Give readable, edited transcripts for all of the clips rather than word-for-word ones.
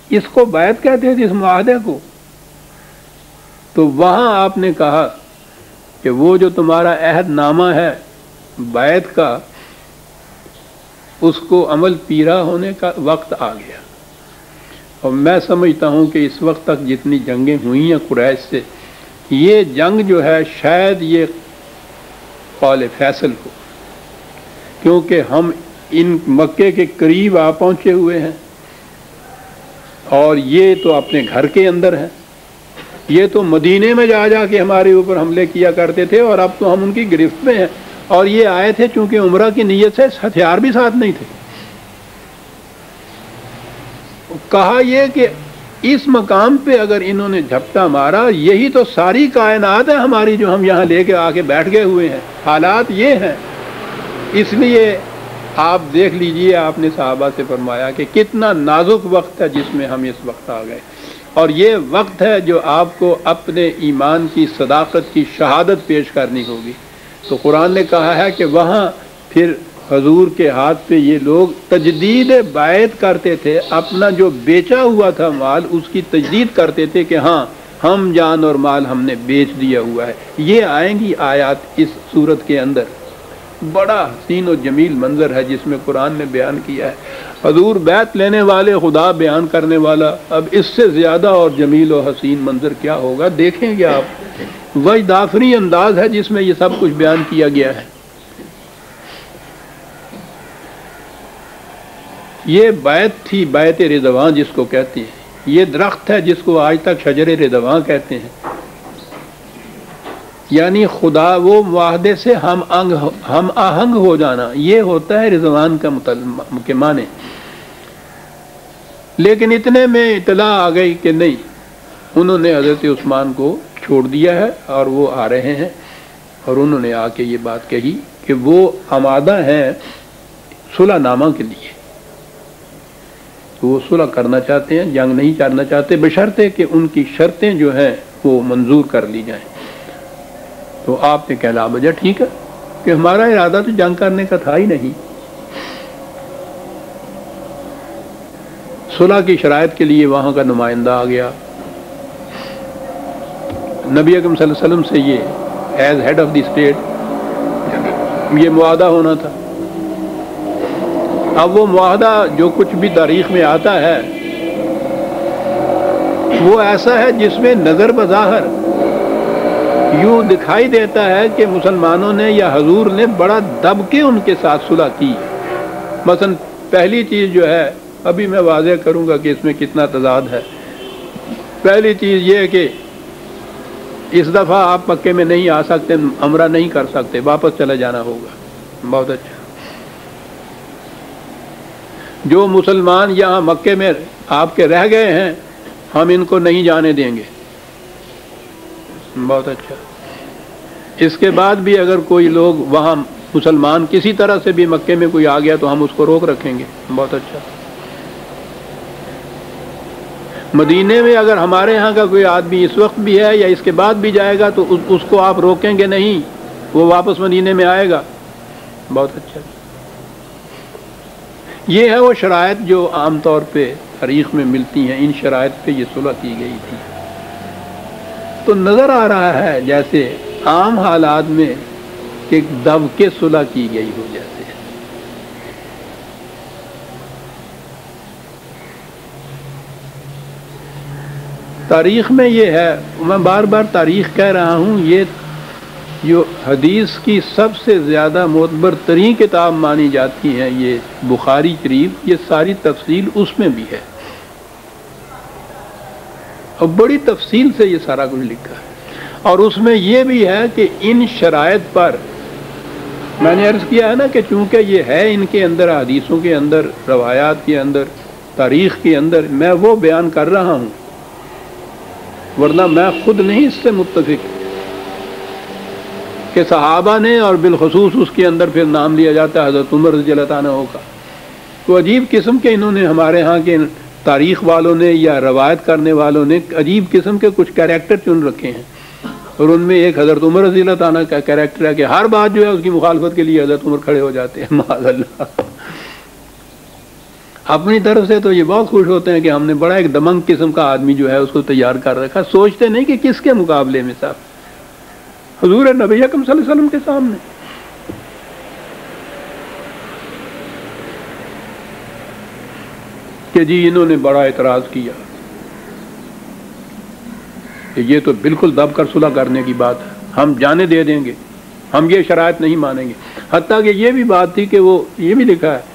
اس کو بیعت کہتے تھے، اس معاہدے کو؟ تو وہاں آپ نے کہا کہ وہ جو تمہارا عہد نامہ ہے بیعت کا، اس کو عمل پیرا ہونے کا وقت آ گیا۔ اور میں سمجھتا ہوں کہ اس وقت تک جتنی جنگیں ہوئی ہیں قریش سے، یہ جنگ جو ہے شاید یہ قول فیصل ہو، کیونکہ ہم ان مکے کے قریب آ پہنچے ہوئے ہیں، اور یہ تو اپنے گھر کے اندر ہیں، یہ تو مدینے میں جا جا کے ہمارے اوپر حملے کیا کرتے تھے، اور اب تو ہم ان کی گرفت میں ہیں۔ اور یہ آئے تھے چونکہ عمرہ کی نیت سے، ہتھیار بھی ساتھ نہیں تھے۔ کہا یہ کہ اس مقام پہ اگر انہوں نے جھپٹا مارا، یہی تو ساری کائنات ہے ہماری جو ہم یہاں لے کے آ کے بیٹھ گئے ہوئے ہیں، حالات یہ ہیں۔ اس لیے آپ دیکھ لیجئے، آپ نے صحابہ سے فرمایا کہ کتنا نازک وقت ہے جس میں ہم اس وقت آ گئے، اور یہ وقت ہے جو آپ کو اپنے ایمان کی صداقت کی شہادت پیش کرنی ہوگی۔ تو قرآن نے کہا ہے کہ وہاں پھر حضور کے ہاتھ پہ یہ لوگ تجدید بیعت کرتے تھے، اپنا جو بیچا ہوا تھا مال اس کی تجدید کرتے تھے کہ ہاں ہم جان اور مال ہم نے بیچ دیا ہوا ہے۔ یہ آئیں گی آیات اس صورت کے اندر۔ بڑا حسین و جمیل منظر ہے جس میں قرآن نے بیان کیا ہے۔ حضور بیعت لینے والے، خدا بیان کرنے والا، اب اس سے زیادہ اور جمیل و حسین منظر کیا ہوگا؟ دیکھیں گے آپ، وجد آفری انداز ہے جس میں یہ سب کچھ بیان کیا گیا ہے۔ یہ بیعت تھی، بیعت رضوان جس کو کہتے ہیں۔ یہ درخت ہے جس کو آج تک شجر رضوان کہتے ہیں، یعنی خدا وہ معاہدے سے ہم آہنگ ہو جانا، یہ ہوتا ہے رضوان کے معنی۔ لیکن اتنے میں اطلاع آ گئی کہ نہیں، انہوں نے حضرت عثمان کو چھوڑ دیا ہے اور وہ آ رہے ہیں، اور انہوں نے آ کے یہ بات کہی کہ وہ آمادہ ہیں صلح نامہ کے لیے، وہ صلح کرنا چاہتے ہیں، جنگ نہیں کرنا چاہتے، بشرطے کہ ان کی شرطیں جو ہیں وہ منظور کر لی جائیں۔ تو آپ نے کہا بجا ٹھیک ہے، کہ ہمارا ارادہ تو جنگ کرنے کا تھا ہی نہیں۔ صلح کی شرائط کے لیے وہاں کا نمائندہ آ گیا، نبی اکرم صلی اللہ علیہ وسلم سے یہ as head of the state یہ معاہدہ ہونا تھا۔ اب وہ معاہدہ جو کچھ بھی تاریخ میں آتا ہے وہ ایسا ہے جس میں نظر بظاہر یوں دکھائی دیتا ہے کہ مسلمانوں نے یا حضور نے بڑا دب کے ان کے ساتھ صلح کی۔ مثلا پہلی چیز جو ہے، ابھی میں واضح کروں گا کہ اس میں کتنا تضاد ہے۔ پہلی چیز یہ ہے کہ اس دفعہ آپ مکے میں نہیں آ سکتے، عمرہ نہیں کر سکتے، واپس چلے جانا ہوگا۔ بہت اچھا، جو مسلمان یہاں مکے میں آپ کے رہ گئے ہیں ہم ان کو نہیں جانے دیں گے۔ بہت اچھا، اس کے بعد بھی اگر کوئی لوگ وہاں مسلمان کسی طرح سے بھی مکے میں کوئی آ گیا تو ہم اس کو روک رکھیں گے۔ بہت اچھا، مدینے میں اگر ہمارے ہاں کا کوئی آدمی اس وقت بھی ہے یا اس کے بعد بھی جائے گا تو اس کو آپ روکیں گے نہیں، وہ واپس مدینے میں آئے گا۔ بہت اچھا، یہ ہے وہ شرائط جو عام طور پہ تاریخ میں ملتی ہیں، ان شرائط پہ یہ صلح کی گئی تھی۔ تو نظر آ رہا ہے جیسے عام حالات میں کہ دب کے صلح کی گئی ہو جیسے۔ تاریخ میں یہ ہے، میں بار بار تاریخ کہہ رہا ہوں، یہ جو حدیث کی سب سے زیادہ معتبر ترین کتاب مانی جاتی ہے یہ بخاری شریف، یہ ساری تفصیل اس میں بھی ہے، اور بڑی تفصیل سے یہ سارا کچھ لکھا ہے۔ اور اس میں یہ بھی ہے کہ ان شرائط پر میں نے عرض کیا ہے نا کہ چونکہ یہ ہے ان کے اندر، حدیثوں کے اندر، روایات کے اندر، تاریخ کے اندر، میں وہ بیان کر رہا ہوں، ورنہ میں خود نہیں اس سے متفق کہ صحابہ نے، اور بالخصوص اس کے اندر پھر نام لیا جاتا ہے حضرت عمر رضی اللہ عنہ کا۔ تو عجیب قسم کے انہوں نے، ہمارے ہاں کے تاریخ والوں نے یا روایت کرنے والوں نے عجیب قسم کے کچھ کیریکٹر چن رکھے ہیں، اور ان میں ایک حضرت عمر رضی اللہ عنہ کا کیریکٹر ہے کہ ہر بات جو ہے اس کی مخالفت کے لیے حضرت عمر کھڑے ہو جاتے ہیں، معاذ اللہ۔ اپنی طرف سے تو یہ بہت خوش ہوتے ہیں کہ ہم نے بڑا ایک دمنگ قسم کا آدمی جو ہے اس کو تیار کر رکھا، سوچتے نہیں کہ کس کے مقابلے میں صاحب حضور نبی اکرم صلی اللہ علیہ وسلم کے سامنے۔ کہ جی انہوں نے بڑا اعتراض کیا کہ یہ تو بالکل دب کر صلح کرنے کی بات ہے، ہم جانیں دے دیں گے، ہم یہ شرائط نہیں مانیں گے۔ حتیٰ کہ یہ بھی بات تھی کہ وہ یہ بھی لکھا ہے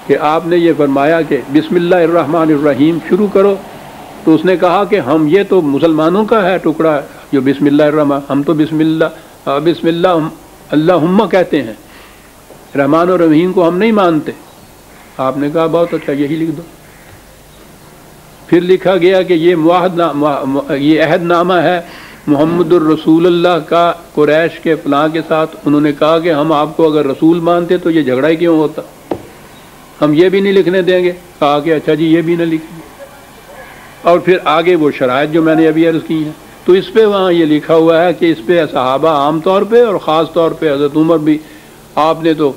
کہ آپ نے یہ فرمایا کہ بسم اللہ الرحمن الرحیم شروع کرو، تو اس نے کہا کہ ہم یہ تو مسلمانوں کا ہے ٹکڑا جو بسم اللہ الرحمن، ہم تو بسم اللہ اللہم کہتے ہیں، رحمان اور رحیم کو ہم نہیں مانتے۔ آپ نے کہا بہت اچھا یہی لکھ دو۔ پھر لکھا گیا کہ یہ عہد نامہ ہے محمد الرسول اللہ کا قریش کے فلاں کے ساتھ۔ انہوں نے کہا کہ ہم آپ کو اگر رسول مانتے تو یہ جھگڑا ہی کیوں ہوتا، ہم یہ بھی نہیں لکھنے دیں گے۔ کہا کہ اچھا جی یہ بھی نہ لکھیں گے۔ اور پھر آگے وہ شرائط جو میں نے ابھی عرض کی ہیں، تو اس پہ وہاں یہ لکھا ہوا ہے کہ اس پہ صحابہ عام طور پہ اور خاص طور پہ حضرت عمر بھی، آپ نے تو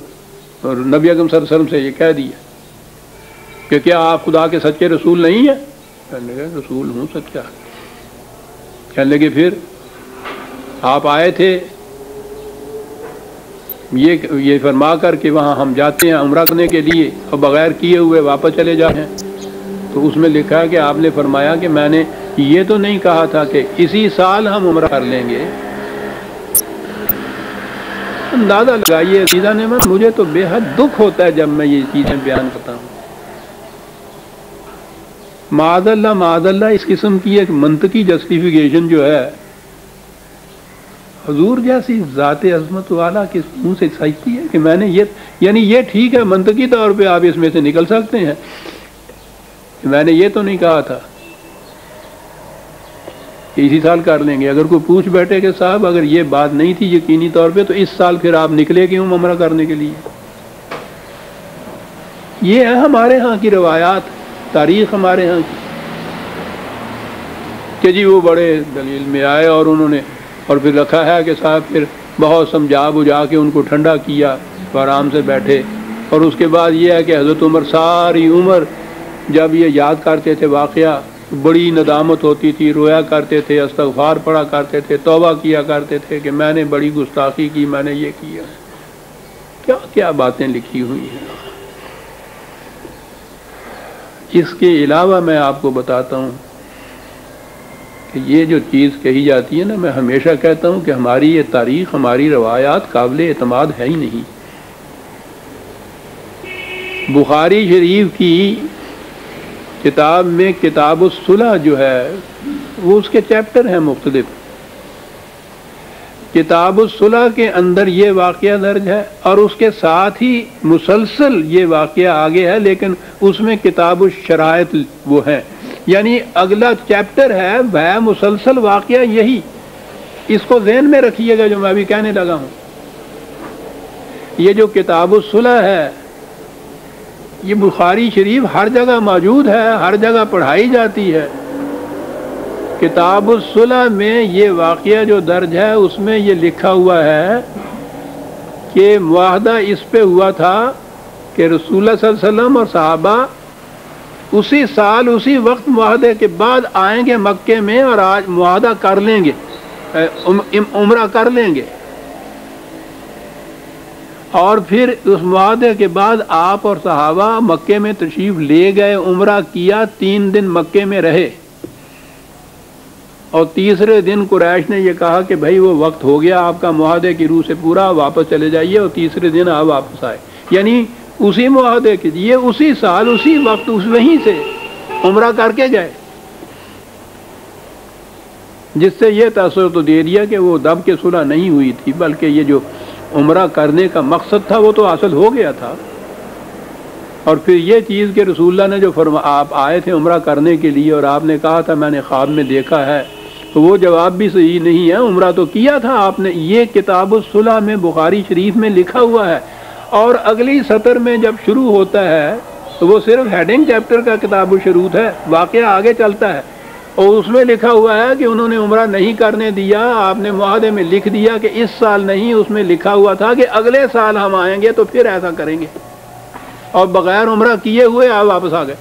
نبی اکرم صلی اللہ علیہ وسلم سے یہ کہہ دیا کہ کیا آپ خدا کے سچے رسول نہیں ہیں؟ کہنے لگے رسول ہوں سچا۔ کہنے لگے پھر آپ آئے تھے یہ فرما کر کہ وہاں ہم جاتے ہیں عمرہ کرنے کے لیے اور بغیر کیے ہوئے واپس چلے جاتے ہیں، تو اس میں لکھا ہے کہ آپ نے فرمایا کہ میں نے یہ تو نہیں کہا تھا کہ اسی سال ہم عمرہ کر لیں گے۔ اندازہ لگائیے عزیزہ نعمت، مجھے تو بے حد دکھ ہوتا ہے جب میں یہ چیزیں بیان کرتا ہوں۔ معاذ اللہ اس قسم کی ایک منطقی جسٹیفیکیشن جو ہے حضور جیسی ذات عظمت والا کے منہ سے سچتی ہے کہ میں نے یعنی یہ ٹھیک ہے منطقی طور پہ آپ اس میں سے نکل سکتے ہیں کہ میں نے یہ تو نہیں کہا تھا کہ اسی سال کر لیں گے۔ اگر کوئی پوچھ بیٹھے کہ صاحب اگر یہ بات نہیں تھی یقینی طور پہ تو اس سال پھر آپ نکلے کیوں عمرہ کرنے کے لیے؟ یہ ہے ہمارے ہاں کی روایات، تاریخ ہمارے ہاں کی کہ جی وہ بڑے دلیل میں آئے اور انہوں نے اور پھر رکھا ہے کہ صاحب پھر بہت سمجھا بجھا کے ان کو ٹھنڈا کیا تو آرام سے بیٹھے۔ اور اس کے بعد یہ ہے کہ حضرت عمر ساری عمر جب یہ یاد کرتے تھے واقعہ بڑی ندامت ہوتی تھی، رویا کرتے تھے، استغفار پڑھا کرتے تھے، توبہ کیا کرتے تھے کہ میں نے بڑی گستاخی کی، میں نے یہ کیا۔ کیا کیا باتیں لکھی ہوئی ہیں۔ اس کے علاوہ میں آپ کو بتاتا ہوں کہ یہ جو چیز کہی جاتی ہے نا، میں ہمیشہ کہتا ہوں کہ ہماری یہ تاریخ، ہماری روایات قابل اعتماد ہے ہی نہیں۔ بخاری شریف کی کتاب میں کتاب الصلح جو ہے وہ اس کے چیپٹر ہیں مختلف۔ کتاب الصلح کے اندر یہ واقعہ درج ہے اور اس کے ساتھ ہی مسلسل یہ واقعہ آگے ہے، لیکن اس میں کتاب الشرائط وہ ہے، یعنی اگلا چیپٹر ہے وہ مسلسل واقعہ یہی۔ اس کو ذہن میں رکھیے گا جو میں ابھی کہنے لگا ہوں۔ یہ جو کتاب الصلح ہے یہ بخاری شریف ہر جگہ موجود ہے، ہر جگہ پڑھائی جاتی ہے۔ کتاب الصلح میں یہ واقعہ جو درج ہے اس میں یہ لکھا ہوا ہے کہ معاہدہ اس پہ ہوا تھا کہ رسول اللہ صلی اللہ علیہ وسلم اور صحابہ اسی سال اسی وقت معاہدے کے بعد آئیں گے مکے میں اور آج معاہدہ کر لیں گے، عمرہ کر لیں گے، اور پھر اس معاہدے کے بعد آپ اور صحابہ مکے میں تشریف لے گئے، عمرہ کیا، 3 دن مکے میں رہے، اور تیسرے دن قریش نے یہ کہا کہ بھائی وہ وقت ہو گیا آپ کا معاہدے کی روح سے پورا، واپس چلے جائیے، اور تیسرے دن آپ واپس آئے، یعنی اسی معاہدے کے لیے اسی سال اسی وقت وہیں سے عمرہ کر کے گئے، جس سے یہ تاثر تو دے دیا کہ وہ دب کے صلح نہیں ہوئی تھی، بلکہ یہ جو عمرہ کرنے کا مقصد تھا وہ تو حاصل ہو گیا تھا۔ اور پھر یہ چیز کہ رسول اللہ نے جو آپ آئے تھے عمرہ کرنے کے لیے اور آپ نے کہا تھا میں نے خواب میں دیکھا ہے، تو وہ جواب بھی صحیح نہیں ہے، عمرہ تو کیا تھا آپ نے۔ یہ کتاب الصلح میں بخاری شریف میں لکھا ہوا ہے، اور اگلی سطر میں جب شروع ہوتا ہے تو وہ صرف ہیڈنگ چیپٹر کا کتاب الشروط ہے، واقعہ آگے چلتا ہے، اور اس میں لکھا ہوا ہے کہ انہوں نے عمرہ نہیں کرنے دیا، آپ نے معاہدے میں لکھ دیا کہ اس سال نہیں، اس میں لکھا ہوا تھا کہ اگلے سال ہم آئیں گے تو پھر ایسا کریں گے۔ اور بغیر عمرہ کیے ہوئے آپ واپس آ گئے.